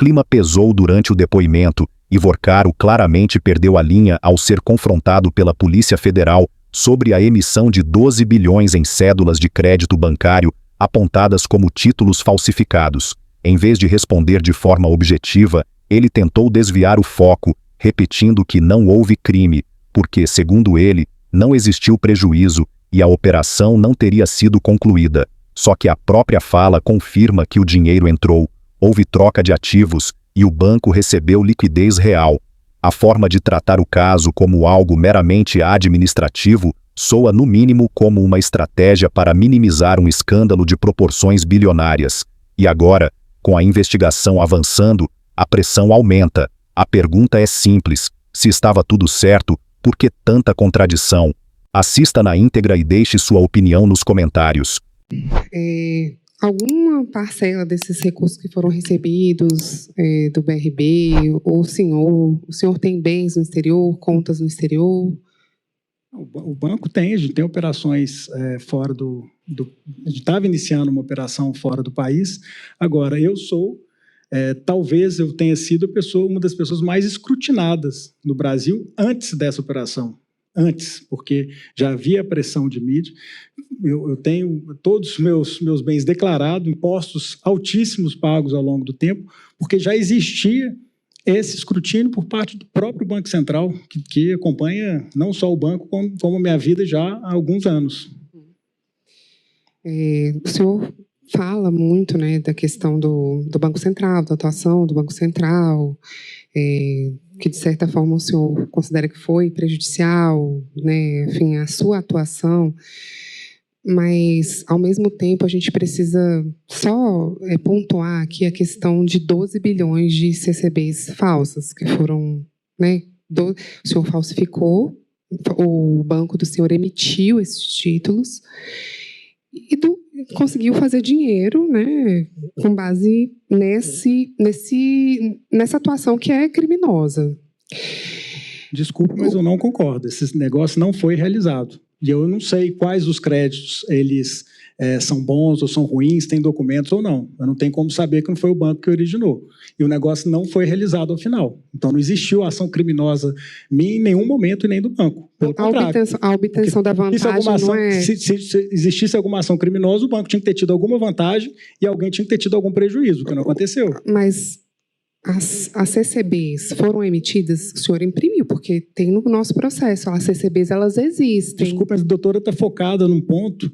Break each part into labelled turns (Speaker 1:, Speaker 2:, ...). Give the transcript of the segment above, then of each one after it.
Speaker 1: clima pesou durante o depoimento e Vorcaro claramente perdeu a linha ao ser confrontado pela Polícia Federal sobre a emissão de 12 bilhões em cédulas de crédito bancário apontadas como títulos falsificados. Em vez de responder de forma objetiva, ele tentou desviar o foco, repetindo que não houve crime, porque, segundo ele, não existiu prejuízo e a operação não teria sido concluída. Só que a própria fala confirma que o dinheiro entrou, houve troca de ativos e o banco recebeu liquidez real. A forma de tratar o caso como algo meramente administrativo soa no mínimo como uma estratégia para minimizar um escândalo de proporções bilionárias. E agora, com a investigação avançando, a pressão aumenta. A pergunta é simples: se estava tudo certo, por que tanta contradição? Assista na íntegra e deixe sua opinião nos comentários.
Speaker 2: Alguma parcela desses recursos que foram recebidos do BRB, ou o senhor tem bens no exterior, contas no exterior?
Speaker 3: O banco tem, a gente tem operações fora a gente estava iniciando uma operação fora do país. Agora, talvez eu tenha sido uma das pessoas mais escrutinadas no Brasil antes dessa operação. Antes, porque já havia pressão de mídia. Eu tenho todos os meus bens declarados, impostos altíssimos pagos ao longo do tempo, porque já existia esse escrutínio por parte do próprio Banco Central, que acompanha não só o banco, como a minha vida já há alguns anos.
Speaker 2: O senhor fala muito, né, da questão do Banco Central, da atuação do Banco Central, que, de certa forma, o senhor considera que foi prejudicial, né, enfim, a sua atuação, mas, ao mesmo tempo, a gente precisa só pontuar aqui a questão de 12 bilhões de CCBs falsas, que foram, né, o senhor falsificou, o banco do senhor emitiu esses títulos e conseguiu fazer dinheiro, né, com base nessa atuação que é criminosa.
Speaker 3: Desculpe, mas eu não concordo. Esse negócio não foi realizado. E eu não sei quais os créditos eles são bons ou são ruins, têm documentos ou não. Eu não tenho como saber que não foi o banco que originou. E o negócio não foi realizado ao final. Então, não existiu ação criminosa minha em nenhum momento e nem do banco. Pelo contrário.
Speaker 2: A obtenção da vantagem não é...
Speaker 3: Se existisse alguma ação criminosa, o banco tinha que ter tido alguma vantagem e alguém tinha que ter tido algum prejuízo, que não aconteceu.
Speaker 2: Mas as CCBs foram emitidas, o senhor imprimiu, porque tem no nosso processo. As CCBs, elas existem.
Speaker 3: Desculpa, mas a doutora está focada num ponto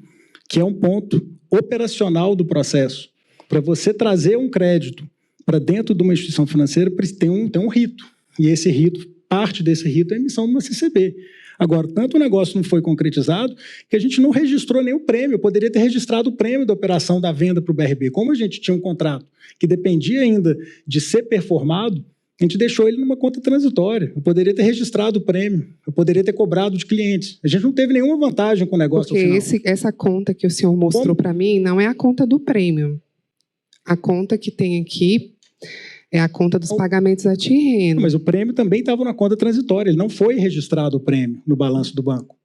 Speaker 3: que é um ponto operacional do processo. Para você trazer um crédito para dentro de uma instituição financeira, tem um rito. E esse rito, parte desse rito é a emissão de uma CCB. Agora, tanto o negócio não foi concretizado que a gente não registrou nem o prêmio. Eu poderia ter registrado o prêmio da operação da venda para o BRB. Como a gente tinha um contrato que dependia ainda de ser performado, a gente deixou ele numa conta transitória. Eu poderia ter registrado o prêmio, eu poderia ter cobrado de clientes. A gente não teve nenhuma vantagem com o negócio
Speaker 2: porque
Speaker 3: ao final.
Speaker 2: Essa conta que o senhor mostrou para mim não é a conta do prêmio. A conta que tem aqui é a conta dos pagamentos a terreno.
Speaker 3: Mas o prêmio também estava na conta transitória. Ele não foi registrado o prêmio no balanço do banco.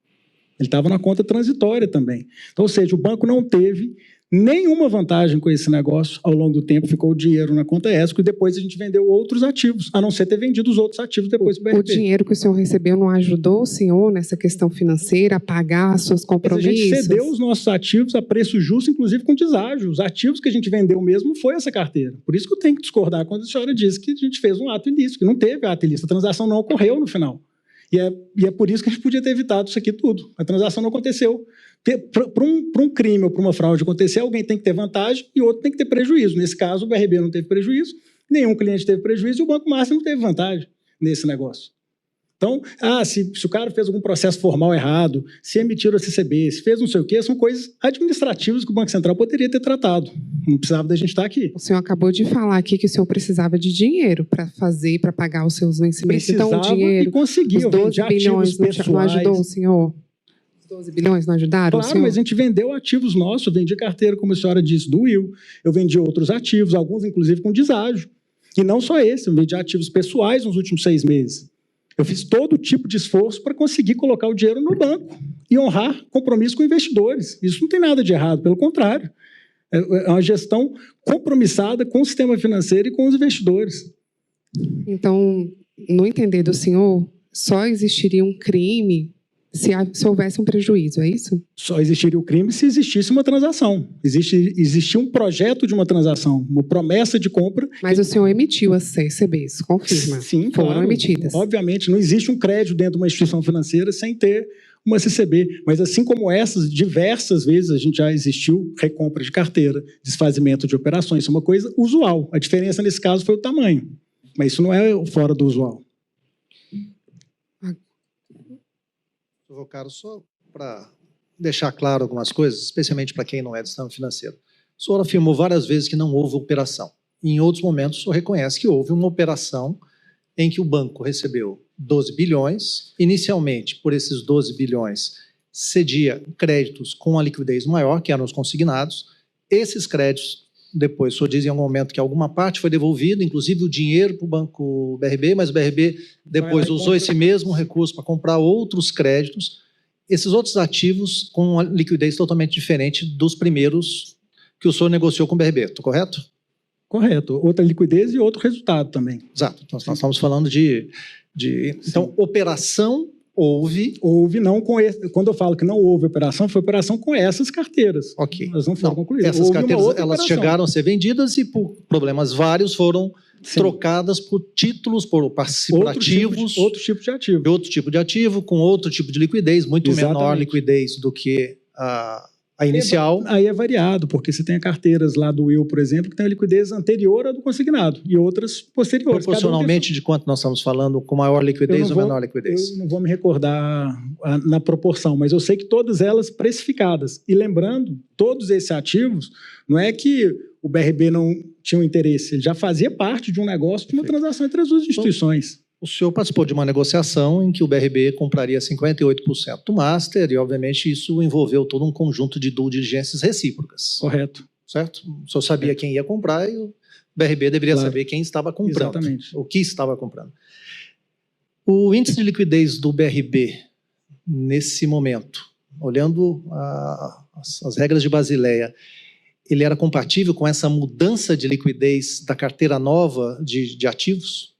Speaker 3: Ele estava na conta transitória também. Então, ou seja, o banco não teve nenhuma vantagem com esse negócio. Ao longo do tempo, ficou o dinheiro na conta escrow e depois a gente vendeu outros ativos, a não ser ter vendido os outros ativos depois para o BRB.
Speaker 2: O dinheiro que o senhor recebeu não ajudou o senhor nessa questão financeira a pagar seus compromissos?
Speaker 3: Mas a gente cedeu os nossos ativos a preço justo, inclusive com deságio. Os ativos que a gente vendeu mesmo foi essa carteira. Por isso que eu tenho que discordar quando a senhora diz que a gente fez um ato ilícito, que não teve ato ilícito. A transação não ocorreu no final. E é por isso que a gente podia ter evitado isso aqui tudo. A transação não aconteceu. Para um crime ou para uma fraude acontecer, alguém tem que ter vantagem e outro tem que ter prejuízo. Nesse caso, o BRB não teve prejuízo, nenhum cliente teve prejuízo e o Banco Master não teve vantagem nesse negócio. Então, se o cara fez algum processo formal errado, se emitiu a CCB, se fez não sei o quê, são coisas administrativas que o Banco Central poderia ter tratado. Não precisava da gente estar aqui.
Speaker 2: O senhor acabou de falar aqui que o senhor precisava de dinheiro para pagar os seus vencimentos.
Speaker 3: Precisava,
Speaker 2: então, o dinheiro,
Speaker 3: e conseguia.
Speaker 2: os 12 bilhões não ajudou o senhor? Os 12 bilhões não ajudaram o
Speaker 3: Claro,
Speaker 2: senhor?
Speaker 3: mas a gente vendeu ativos nossos. Eu vendi carteira, como a senhora disse, do Will. Eu vendi outros ativos, alguns inclusive com deságio. E não só esse, eu vendi ativos pessoais nos últimos 6 meses. Eu fiz todo tipo de esforço para conseguir colocar o dinheiro no banco e honrar compromisso com investidores. Isso não tem nada de errado, pelo contrário. É uma gestão compromissada com o sistema financeiro e com os investidores.
Speaker 2: Então, no entender do senhor, só existiria um crime se houvesse um prejuízo, é isso?
Speaker 3: Só existiria o crime se existisse uma transação. Existia um projeto de uma transação, uma promessa de compra.
Speaker 2: Mas o senhor emitiu as CCBs, confirma?
Speaker 3: Sim,
Speaker 2: foram
Speaker 3: claro,
Speaker 2: emitidas.
Speaker 3: Obviamente, não existe um crédito dentro de uma instituição financeira sem ter uma CCB. Mas assim como essas, diversas vezes a gente já existiu recompra de carteira, desfazimento de operações. Isso é uma coisa usual. A diferença nesse caso foi o tamanho. Mas isso não é fora do usual.
Speaker 4: Caro, só para deixar claro algumas coisas, especialmente para quem não é do sistema financeiro. O senhor afirmou várias vezes que não houve operação. Em outros momentos, o senhor reconhece que houve uma operação em que o banco recebeu 12 bilhões. Inicialmente, por esses 12 bilhões, cedia créditos com a liquidez maior, que eram os consignados. Esses créditos, depois, o senhor diz em algum momento que alguma parte foi devolvida, inclusive o dinheiro para o Banco BRB, mas o BRB depois usou esse mesmo recurso para comprar outros créditos. Esses outros ativos com uma liquidez totalmente diferente dos primeiros que o senhor negociou com o BRB, estou correto?
Speaker 3: Correto. Outra liquidez e outro resultado também.
Speaker 4: Exato. Então, nós estamos falando Então, operação houve.
Speaker 3: Houve, não com esse, quando eu falo que não houve operação, foi operação com essas carteiras.
Speaker 4: Ok.
Speaker 3: Elas não foram concluídas.
Speaker 4: Essas
Speaker 3: Houve
Speaker 4: carteiras elas
Speaker 3: operação.
Speaker 4: chegaram a ser vendidas e, por problemas vários, foram trocadas por títulos, por ativos.
Speaker 3: Outro tipo de ativo.
Speaker 4: Outro tipo de ativo, com outro tipo de liquidez, muito menor liquidez do que a inicial.
Speaker 3: Aí é variado, porque você tem carteiras lá do Will, por exemplo, que tem a liquidez anterior à do consignado e outras posteriores.
Speaker 4: Proporcionalmente de quanto nós estamos falando, com maior liquidez ou menor liquidez?
Speaker 3: Eu não vou me recordar na proporção, mas eu sei que todas elas precificadas. E lembrando, todos esses ativos, não é que o BRB não tinha um interesse, ele já fazia parte de um negócio, de uma transação entre as duas instituições.
Speaker 4: O senhor participou de uma negociação em que o BRB compraria 58% do Master e, obviamente, isso envolveu todo um conjunto de due diligências recíprocas.
Speaker 3: Correto.
Speaker 4: Certo? O senhor sabia quem ia comprar e o BRB deveria saber quem estava comprando.
Speaker 3: Exatamente.
Speaker 4: O que estava comprando. O índice de liquidez do BRB, nesse momento, olhando as regras de Basileia, ele era compatível com essa mudança de liquidez da carteira nova de ativos?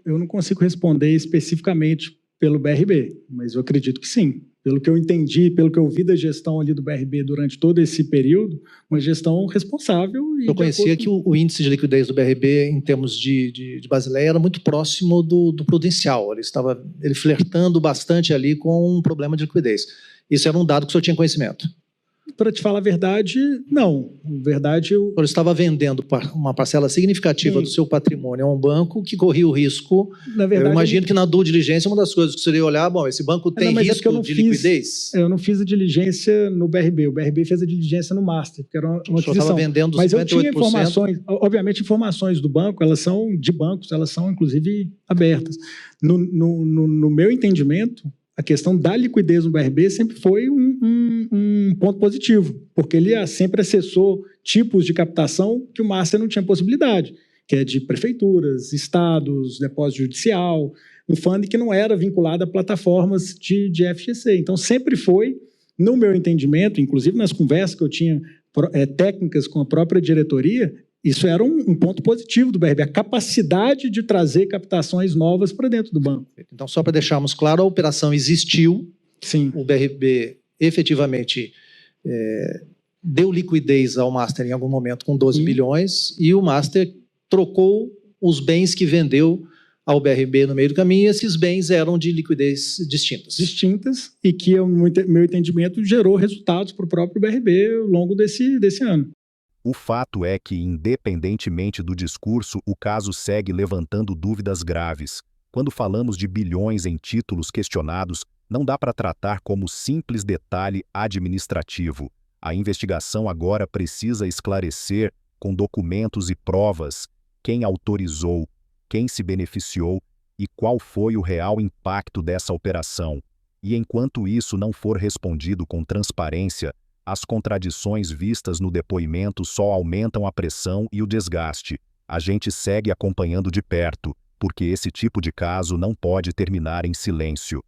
Speaker 3: Eu não consigo responder especificamente pelo BRB, mas eu acredito que sim. Pelo que eu entendi, pelo que eu vi da gestão ali do BRB durante todo esse período, uma gestão responsável.
Speaker 4: Eu conhecia que o índice de liquidez do BRB, em termos de Basileia, era muito próximo do prudencial. Ele estava flertando bastante ali com um problema de liquidez. Isso era um dado que o senhor tinha conhecimento?
Speaker 3: Para te falar a verdade, não. Na verdade,
Speaker 4: O senhor estava vendendo uma parcela significativa do seu patrimônio a um banco que corria o risco.
Speaker 3: Na verdade,
Speaker 4: eu imagino que na due diligência, uma das coisas que você iria olhar, bom, esse banco tem risco de liquidez?
Speaker 3: Eu não fiz a diligência no BRB. O BRB fez a diligência no Master, porque era uma aquisição.
Speaker 4: Estava vendendo 58%.
Speaker 3: Mas eu tinha informações, obviamente, informações do banco, elas são de bancos, elas são, inclusive, abertas. No meu entendimento, a questão da liquidez no BRB sempre foi um ponto positivo, porque ele sempre acessou tipos de captação que o Master não tinha possibilidade, que é de prefeituras, estados, depósito judicial, um fundo que não era vinculado a plataformas de FGC. Então, sempre foi, no meu entendimento, inclusive nas conversas que eu tinha técnicas com a própria diretoria, isso era um ponto positivo do BRB, a capacidade de trazer captações novas para dentro do banco.
Speaker 4: Então, só para deixarmos claro, a operação existiu.
Speaker 3: Sim.
Speaker 4: O BRB efetivamente deu liquidez ao Master em algum momento com 12 bilhões e o Master trocou os bens que vendeu ao BRB no meio do caminho e esses bens eram de liquidez distintas.
Speaker 3: Distintas e que, no meu entendimento, gerou resultados para o próprio BRB ao longo desse ano.
Speaker 1: O fato é que, independentemente do discurso, o caso segue levantando dúvidas graves. Quando falamos de bilhões em títulos questionados, não dá para tratar como simples detalhe administrativo. A investigação agora precisa esclarecer, com documentos e provas, quem autorizou, quem se beneficiou e qual foi o real impacto dessa operação. E enquanto isso não for respondido com transparência, as contradições vistas no depoimento só aumentam a pressão e o desgaste. A gente segue acompanhando de perto, porque esse tipo de caso não pode terminar em silêncio.